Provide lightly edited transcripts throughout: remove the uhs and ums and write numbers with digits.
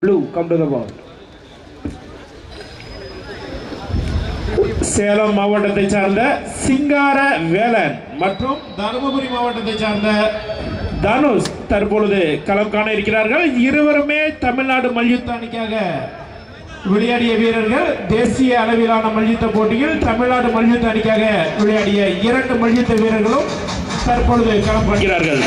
Blue, come to the ball. Salem மாவட்டத்தை சார்ந்த சிங்கார வேலன் மற்றும் தருமபுரி மாவட்டத்தை சார்ந்த தனுஷ் தற்பொழுது களம் காண இருக்கிறார்கள். இருவருமே தமிழ்நாடு மல்யுத்த அணிக்காக விளையாடிய வீரர்கள். தேசிய அளவிலான மல்யுத்த போட்டியில் தமிழ்நாடு மல்யுத்த அணிக்காக விளையாடிய இரண்டு மல்யுத்த வீரர்களும் தற்பொழுது களம் காண்கிறார்கள்.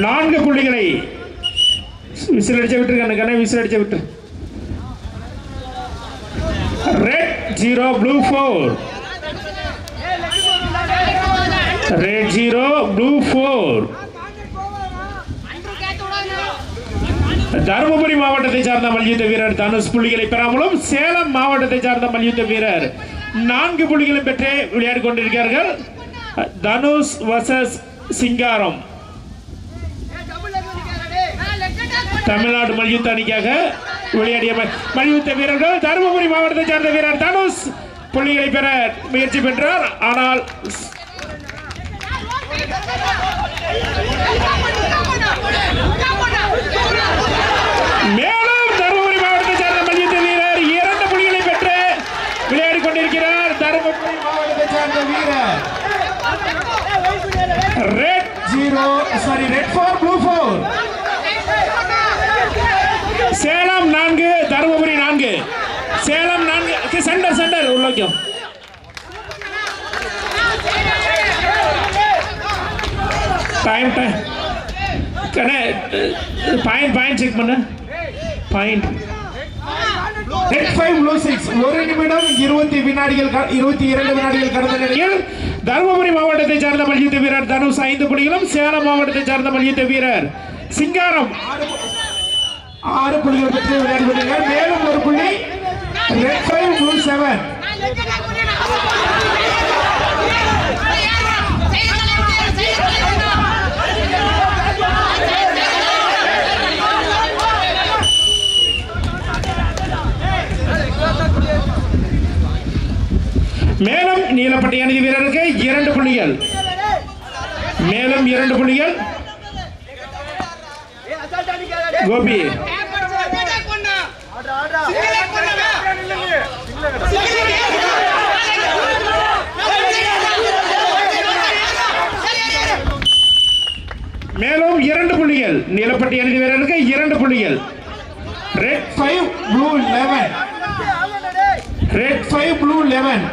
நான்கு புள்ளிகளை விசில் அடிச்ச விட்டு விசில் அடிச்ச விட்டு red 0 blue 4 red 0 blue 4. Dharmapuri மாவட்டத்தை சார்ந்த மல்யுத்த வீரர் தனுஷ் புள்ளிகளை பெறாமலும் சேலம் மாவட்டத்தை சார்ந்த மல்யுத்த வீரர் 4 புள்ளிகளும் பெற்று விளையாடி கொண்டிருக்கிறார்கள். தனுஷ் வர்சஸ் சிங்காரம் தமிழ்நாடு மல்யுத்த அணிக்காக விளையாடிய மல்யுத்த வீரர்கள். தருமபுரி மாவட்டத்தை சார்ந்த வீரர் தனுஷ் புள்ளிகளை பெற முயற்சி பெற்றார். ஆனால் மேலும் தருமபுரி மாவட்டத்தை சார்ந்த மல்யுத்த வீரர் 2 புள்ளிகளை பெற்று விளையாடி கொண்டிருக்கிறார். தருமபுரி மாவட்டத்தை சார்ந்த வீரர் red 4 blue 4. Salem 4 Dharmapuri 4. Salem 4 centre உள்ளோக்கியம். டைம் பாயிண்ட் செக் பண்ண பாயிண்ட் ரெட் 5 ப்ளூ 6. 1 நிமிடம் 22 வினாடிகள் கடந்த நிலையில் தருமபுரி மாவட்டத்தை சார்ந்த மல்யுத்த வீரர் தனுஷ் 5 புள்ளிகளும் சேலம் மாவட்டத்தை சார்ந்த மல்யுத்த வீரர் சிங்காரம் 6 புள்ளிகள் பெற்று விளையாடி கொண்டிருக்கிறார். மேலும் 1 புள்ளி ரெட் 5 ப்ளூ 7. மேலும் நீலப்பட்டை அணி வீரருக்கு 2 புள்ளிகள். மேலும் 2 புள்ளிகள் கோபி. மேலும் 2 புள்ளிகள் நீலப்பட்டை அணி வீரருக்கு 2 புள்ளிகள். Red 5 blue 11. Red 5 blue 11.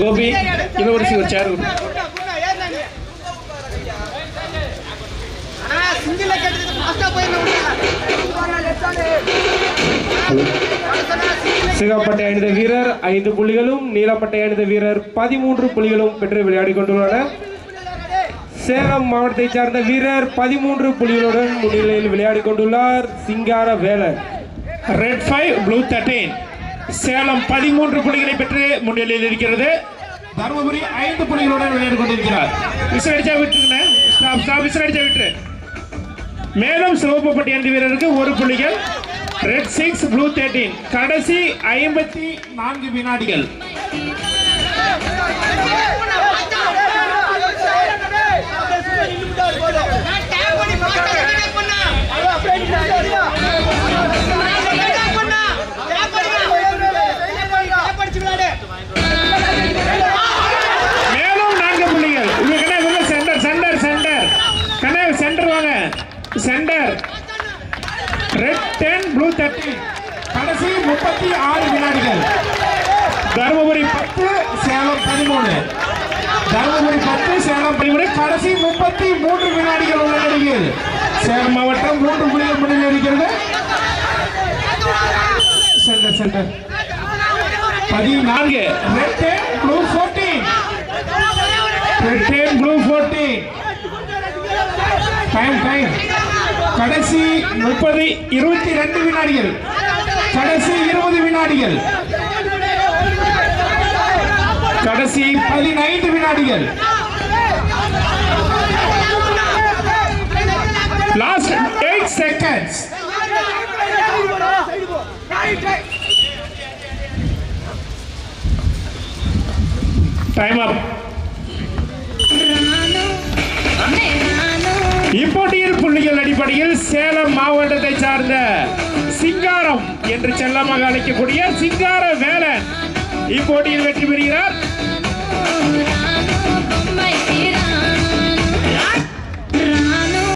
Gobi university ஒரு சேர் சிகப்பட்டை அணிந்த வீரர் 5 புள்ளிகளும் நீலப்பட்டை அணிந்த வீரர் 13 புள்ளிகளும் பெற்று விளையாடி கொண்டுள்ளனர். சேலம் மாவட்டத்தை சார்ந்த வீரர் 13 புள்ளிகளுடன் முன்னிலையில் விளையாடி கொண்டுள்ளார். சிங்கார வேலன் ரெட் 5 ப்ளூ 13. சேலம் 13 புள்ளிகளை பெற்று முன்னிலையில் இருக்கிறது. தருமபுரி 5 புள்ளிகளுடன் விளையாடி கொண்டிருக்கிறார். விசில் அடிச்சா விட்டுருங்க. ஸ்டாப் விசில் அடிச்சா விட்டுரு. மேலும் சிவப்பு பட்டி அணி வீரருக்கு 1 புள்ளிகள். Red 6 blue 13. கடைசி 54 வினாடிகள். மேலும் 4 புள்ளிகள். சென்டர் வாங்க. Centre red 10 blue 13. கடைசி 36 வினாடிகள். தருமபுரி 10 சேலம் 13. தருமபுரி 10 சேலம் 13. கடைசி 30 23 வினாடிகள் உள்ள நிலையில் சேலம் மாவட்டம் 3 புள்ளிகள் முன்னிலை இருக்கிறது. Centre 14 red and blue 14 red and blue 14 time கடைசி 22 வினாடிகள் கடைசி 20 வினாடிகள் கடைசி 15 வினாடிகள் லாஸ்ட் 8 செகண்ட்ஸ் டைம் அப் இப்போட்டியில் புள்ளிகள் அடிப்படையில் சேலம் மாவட்டத்தை சார்ந்த சிங்காரம் என்று செல்லமாக அழைக்கக்கூடிய சிங்கார வேலன் இப்போட்டியில் வெற்றி பெறுகிறார்.